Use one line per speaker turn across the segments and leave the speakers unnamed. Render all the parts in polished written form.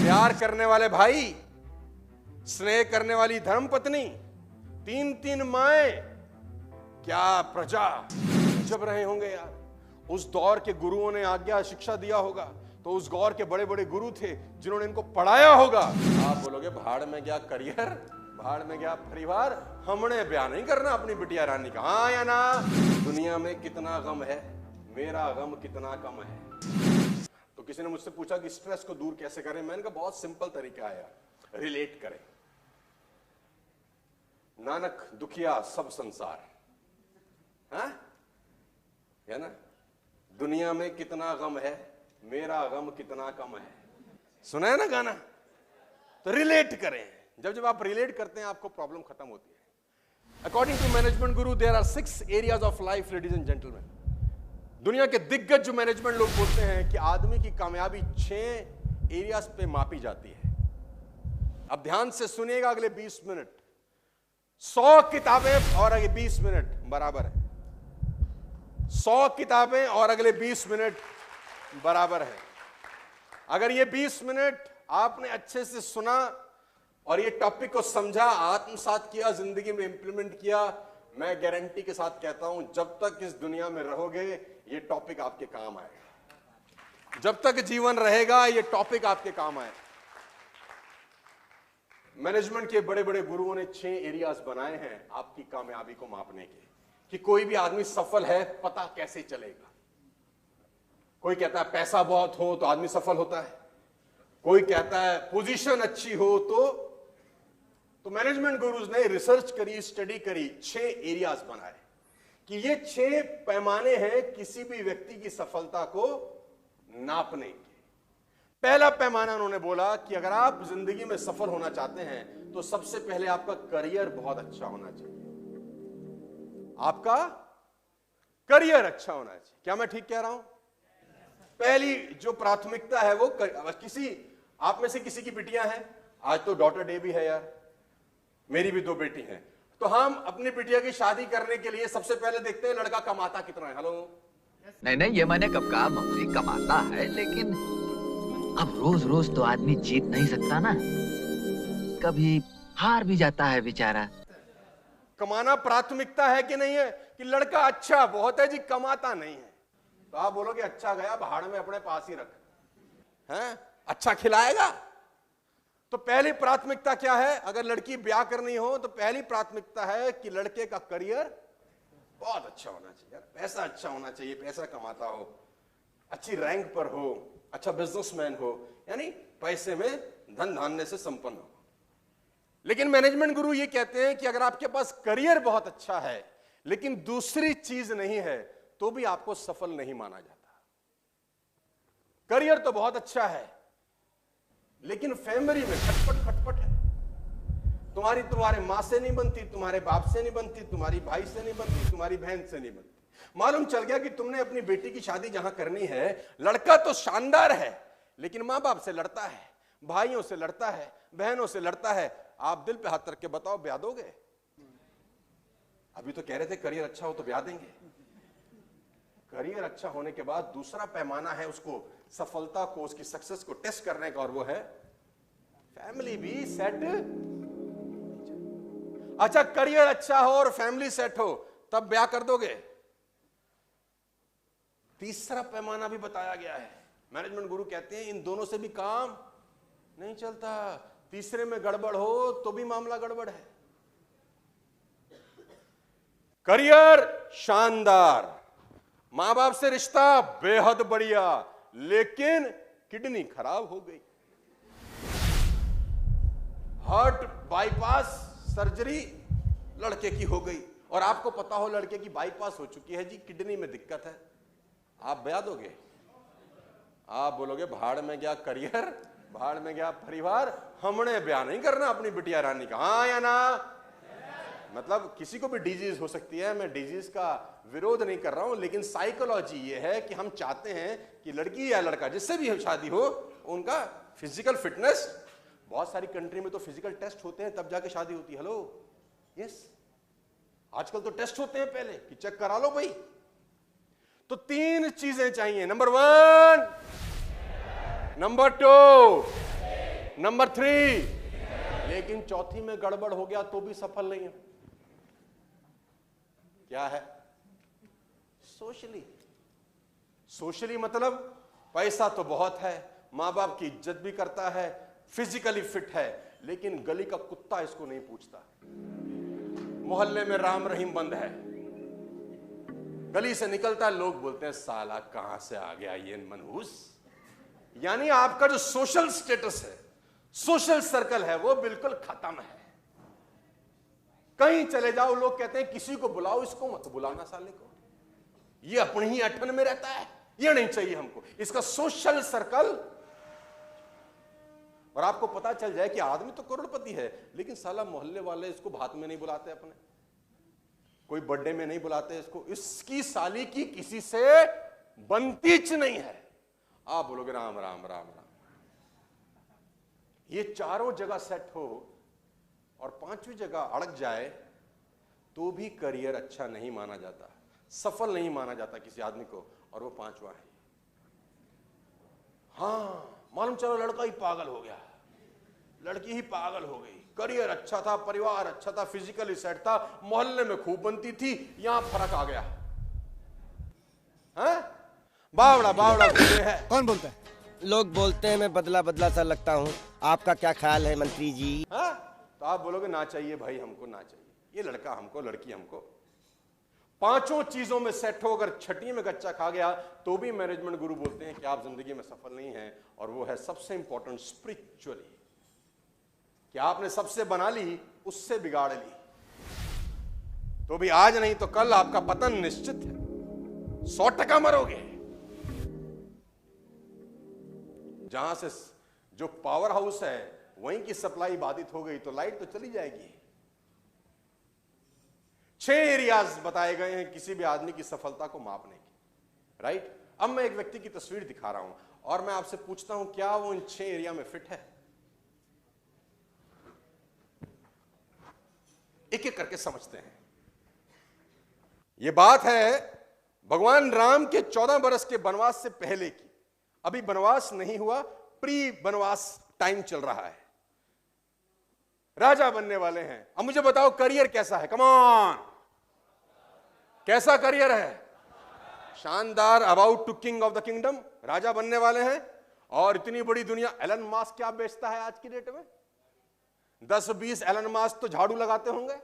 प्यार करने वाले भाई, स्नेह करने वाली धर्मपत्नी, 3-3 माएं, क्या प्रजा जब रहे होंगे यार। उस दौर के गुरुओं ने आज्ञा शिक्षा दिया होगा, तो उस दौर के बड़े बड़े गुरु थे जिन्होंने इनको पढ़ाया होगा। आप बोलोगे भाड़ में गया करियर, भाड़ में गया परिवार, हमने ब्याह नहीं करना अपनी बिटिया रानी का। हाँ या ना? दुनिया में कितना गम है, मेरा गम कितना कम है। तो किसी ने मुझसे पूछा कि स्ट्रेस को दूर कैसे करें। मैंने कहा बहुत सिंपल तरीका है यार, रिलेट करें। नानक दुखिया सब संसार, हाँ है ना? दुनिया में कितना गम है, मेरा गम कितना कम है। सुना है ना गाना? तो रिलेट करें। जब जब आप रिलेट करते हैं आपको प्रॉब्लम खत्म होती है। According to management guru there are 6 areas of life ladies and gentleman. दुनिया के दिग्गज जो मैनेजमेंट लोग बोलते हैं कि आदमी की कामयाबी 6 एरियाज पे मापी जाती है। अब ध्यान से सुनिएगा अगले 20 मिनट। 100 किताबें और अगले 20 मिनट बराबर है। 100 किताबें और अगले 20 मिनट बराबर है। अगर ये 20 मिनट आपने अच्छे से सुना और ये टॉपिक को समझा, आत्मसात किया, जिंदगी में इंप्लीमेंट किया, मैं गारंटी के साथ कहता हूं जब तक इस दुनिया में रहोगे ये टॉपिक आपके काम आएगा। जब तक जीवन रहेगा ये टॉपिक आपके काम आएगा। मैनेजमेंट के बड़े बड़े गुरुओं ने 6 एरियाज बनाए हैं आपकी कामयाबी को मापने के, कि कोई भी आदमी सफल है पता कैसे चलेगा। कोई कहता है पैसा बहुत हो तो आदमी सफल होता है, कोई कहता है पोजीशन अच्छी हो तो मैनेजमेंट गुरुज ने रिसर्च करी, स्टडी करी, 6 एरियाज बनाए कि ये 6 पैमाने हैं किसी भी व्यक्ति की सफलता को नापने के। पहला पैमाना उन्होंने बोला कि अगर आप जिंदगी में सफल होना चाहते हैं तो सबसे पहले आपका करियर बहुत अच्छा होना चाहिए। आपका करियर अच्छा होना चाहिए। क्या मैं ठीक कह रहा हूं? पहली जो प्राथमिकता है वो किसी आप में से किसी की बिटियां हैं, आज तो डॉटर डे भी है यार, मेरी भी 2 बेटी हैं, तो हम अपनी बिटिया की शादी करने के लिए सबसे पहले देखते हैं लड़का कमाता कितना है। हेलो?
नहीं ये मैंने कब कहा, मम्मी कमाता है, लेकिन अब रोज रोज तो आदमी जीत नहीं सकता ना, कभी हार भी जाता है बेचारा।
कमाना प्राथमिकता है कि नहीं है? कि लड़का अच्छा बहुत है जी, कमाता नहीं है, तो आप बोलोगे अच्छा गया, भाड़ में अपने पास ही रख, हैं? अच्छा खिलाएगा। तो पहली प्राथमिकता क्या है? अगर लड़की ब्याह करनी हो तो पहली प्राथमिकता है कि लड़के का करियर बहुत अच्छा होना चाहिए, पैसा अच्छा होना चाहिए, पैसा कमाता हो, अच्छी रैंक पर हो, अच्छा बिजनेसमैन हो, यानी पैसे में धन धान्य से संपन्न हो। लेकिन मैनेजमेंट गुरु ये कहते हैं कि अगर आपके पास करियर बहुत अच्छा है लेकिन दूसरी चीज नहीं है तो भी आपको सफल नहीं माना जाता। करियर तो बहुत अच्छा है लेकिन फैमिली में खटपट है। तुम्हारे मां से नहीं बनती, तुम्हारे बाप से नहीं बनती, तुम्हारी भाई से नहीं बनती, तुम्हारी बहन से नहीं बनती। मालूम चल गया कि तुमने अपनी बेटी की शादी जहां करनी है, लड़का तो शानदार है लेकिन मां बाप से लड़ता है, भाइयों से लड़ता है, बहनों से लड़ता है। आप दिल पे हाथ रख के बताओ, ब्याह दोगे? अभी तो कह रहे थे करियर अच्छा हो तो ब्याह देंगे। करियर अच्छा होने के बाद दूसरा पैमाना है उसको सफलता को, उसकी सक्सेस को टेस्ट करने का, और वो है फैमिली भी सेट। अच्छा, करियर अच्छा हो और फैमिली सेट हो तब ब्याह कर दोगे? तीसरा पैमाना भी बताया गया है। मैनेजमेंट गुरु कहते हैं इन दोनों से भी काम नहीं चलता, तीसरे में गड़बड़ हो तो भी मामला गड़बड़ है। करियर शानदार, मां बाप से रिश्ता बेहद बढ़िया, लेकिन किडनी खराब हो गई, हार्ट बाईपास सर्जरी लड़के की हो गई, और आपको पता हो लड़के की बाईपास हो चुकी है जी, किडनी में दिक्कत है, आप ब्याह दोगे? आप बोलोगे भाड़ में गया करियर, भाड़ में गया परिवार, हमने ब्याह नहीं करना अपनी बिटिया रानी का। हाँ या ना? मतलब किसी को भी डिजीज हो सकती है, मैं डिजीज का विरोध नहीं कर रहा हूं, लेकिन साइकोलॉजी ये है कि हम चाहते हैं कि लड़की या लड़का जिससे भी शादी हो उनका फिजिकल फिटनेस, बहुत सारी कंट्री में तो फिजिकल टेस्ट होते हैं तब जाके शादी होती है। हेलो? यस, आजकल तो टेस्ट होते हैं पहले कि चेक करा लो भाई। तो 3 चीजें चाहिए, नंबर 1, नंबर 2 नंबर 3, लेकिन चौथी में गड़बड़ हो गया तो भी सफल नहीं है। क्या है? सोशली। सोशली मतलब पैसा तो बहुत है, मां बाप की इज्जत भी करता है, फिजिकली फिट है, लेकिन गली का कुत्ता इसको नहीं पूछता। मोहल्ले में राम रहीम बंद है, गली से निकलता है, लोग बोलते हैं साला कहां से आ गया ये मनहूस। यानी आपका जो सोशल स्टेटस है, सोशल सर्कल है, वो बिल्कुल खत्म है। कहीं चले जाओ, लोग कहते हैं किसी को बुलाओ, इसको मत बुलाना साले को, ये अपनी ही अठन में रहता है, ये नहीं चाहिए हमको, इसका सोशल सर्कल। और आपको पता चल जाए कि आदमी तो करोड़पति है, लेकिन साला मोहल्ले वाले इसको भात में नहीं बुलाते, अपने कोई बर्थडे में नहीं बुलाते इसको, इसकी साली की किसी से बनतीच नहीं है। आप बोलोगे राम राम राम राम। ये चारों जगह सेट हो और पांचवी जगह अड़क जाए तो भी करियर अच्छा नहीं माना जाता, सफल नहीं माना जाता किसी आदमी को, और वो पांचवा है। हाँ, मालूम चलो लड़का ही पागल हो गया, लड़की ही पागल हो गई, करियर अच्छा था, परिवार अच्छा था, फिजिकली सेट था, मोहल्ले में खूब बनती थी, यहां फर्क आ गया। हैं? बावड़ा बावड़ा बोले है।
कौन बोलता है?
लोग बोलते हैं मैं बदला बदला सा लगता हूँ, आपका क्या ख्याल है मंत्री जी?
हाँ? तो आप बोलोगे ना चाहिए भाई, हमको ना चाहिए, ये लड़का हमको, लड़की हमको। पांचों चीजों में सेट हो, अगर छठी में गच्चा खा गया तो भी मैनेजमेंट गुरु बोलते हैं कि आप जिंदगी में सफल नहीं हैं। और वो है सबसे इंपॉर्टेंट, स्पिरिचुअली। कि आपने सबसे बना ली, उससे बिगाड़ ली, तो भी आज नहीं तो कल आपका पतन निश्चित है, 100% मरोगे। जहां से जो पावर हाउस है वहीं की सप्लाई बाधित हो गई तो लाइट तो चली जाएगी। 6 एरियाज बताए गए हैं किसी भी आदमी की सफलता को मापने के, राइट? अब मैं एक व्यक्ति की तस्वीर दिखा रहा हूं और मैं आपसे पूछता हूं क्या वो इन 6 एरिया में फिट है? एक एक करके समझते हैं। यह बात है भगवान राम के 14 बरस के वनवास से पहले की। अभी वनवास नहीं हुआ, प्री वनवास टाइम चल रहा है, राजा बनने वाले हैं। अब मुझे बताओ करियर कैसा है? कम ऑन, कैसा करियर है? शानदार, about to king of the kingdom, राजा बनने वाले हैं। और इतनी बड़ी दुनिया, एलन मास्क क्या बेचता है आज की डेट में? 10-20 एलन मास्क तो झाड़ू लगाते होंगे,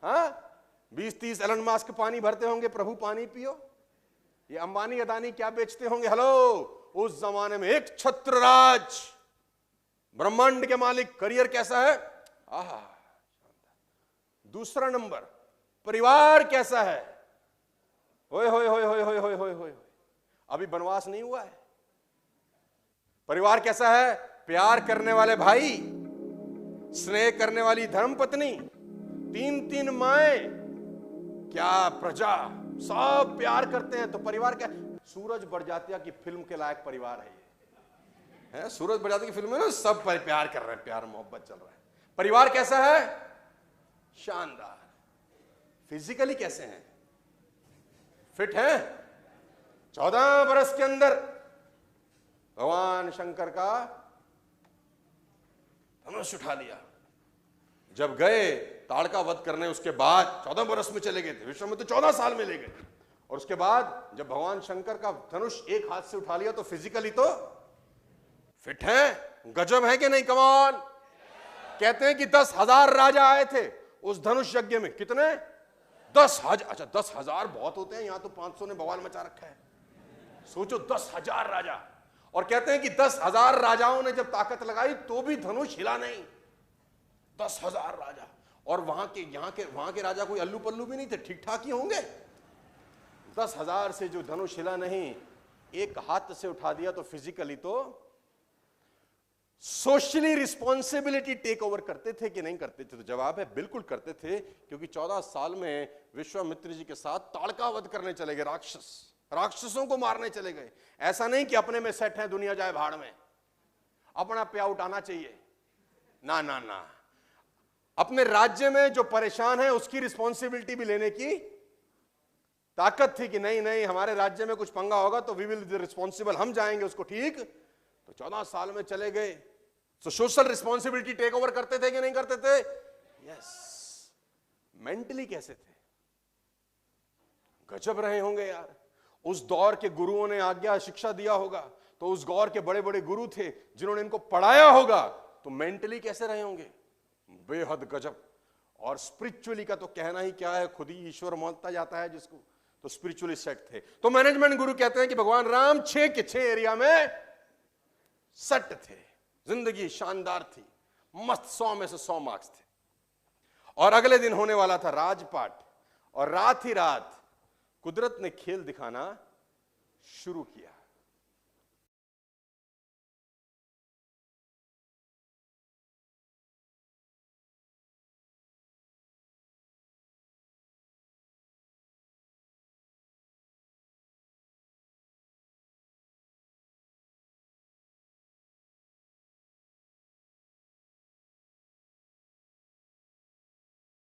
हाँ? 20-30 एलन मास्क पानी भरते होंगे, प्रभु पानी पियो। ये अंबानी अदानी क्या बेचते होंगे? हेलो, उस जमाने में एक छत्रराज, ब्रह्मांड के मालिक। करियर कैसा है? आहा। दूसरा नंबर, परिवार कैसा है? होय होय होय होय होय होय होय होय। अभी वनवास नहीं हुआ है, परिवार कैसा है? प्यार करने वाले भाई, स्नेह करने वाली धर्मपत्नी, 3-3 माएं, क्या प्रजा, सब प्यार करते हैं। तो परिवार क्या? सूरज बड़जात्या की फिल्म के लायक परिवार है ये, है? सूरज बड़जात्या की फिल्म में ना सब प्यार कर रहे हैं, प्यार मोहब्बत चल रहा है। परिवार कैसा है? शानदार। फिजिकली कैसे हैं? फिट हैं? 14 बरस के अंदर भगवान शंकर का धनुष उठा लिया। जब गए ताड़का वध करने, उसके बाद 14 बरस में चले गए थे, विश्वामित्र 14 साल में ले गए। और उसके बाद जब भगवान शंकर का धनुष एक हाथ से उठा लिया तो फिजिकली तो फिट है, गजब है कि नहीं? कमान। कहते हैं कि 10,000 राजा आए थे उस धनुष यज्ञ में। कितने? 10,000। अच्छा, 10,000 बहुत होते हैं, यहां तो 500 ने बवाल मचा रखा है। सोचो 10,000 राजा, और कहते हैं कि 10,000 राजाओं ने जब ताकत लगाई तो भी धनुष हिला नहीं। 10,000 राजा, और वहां के राजा कोई अल्लू पल्लू भी नहीं थे, ठीक ठाक ही होंगे। 10,000 से जो धनुष हिला नहीं, एक हाथ से उठा दिया तो फिजिकली तो सोशली रिस्पॉन्सिबिलिटी टेक ओवर करते थे कि नहीं करते थे? तो जवाब है बिल्कुल करते थे, क्योंकि 14 साल में विश्वामित्र जी के साथ ताड़का वध करने चले गए। राक्षसों को मारने चले गए। ऐसा नहीं कि अपने में सेट है, दुनिया जाए भाड़ में, अपना पे आउट आना चाहिए, ना ना ना। अपने राज्य में जो परेशान है उसकी रिस्पॉन्सिबिलिटी भी लेने की ताकत थी कि नहीं नहीं, हमारे राज्य में कुछ पंगा होगा तो वी विल बी रिस्पॉन्सिबल, हम जाएंगे उसको ठीक। तो 14 साल में चले गए, तो सोशल रिस्पॉन्सिबिलिटी टेक ओवर करते थे कि नहीं करते थे? यस। मेंटली कैसे थे? गजब रहे होंगे यार। उस दौर के गुरुओं ने आज्ञा शिक्षा दिया होगा, तो उस दौर के बड़े बड़े गुरु थे जिन्होंने इनको पढ़ाया होगा, तो मेंटली कैसे रहे होंगे? बेहद गजब। और स्पिरिचुअली का तो कहना ही क्या है, खुद ही ईश्वर मानता जाता है जिसको, तो स्पिरिचुअली सेट थे। तो मैनेजमेंट गुरु कहते हैं कि भगवान राम 6 के 6 एरिया में सेट थे, जिंदगी शानदार थी, मस्त, 100 में से 100 मार्क्स थे। और अगले दिन होने वाला था राजपाट, और रात ही रात कुदरत ने खेल दिखाना शुरू किया।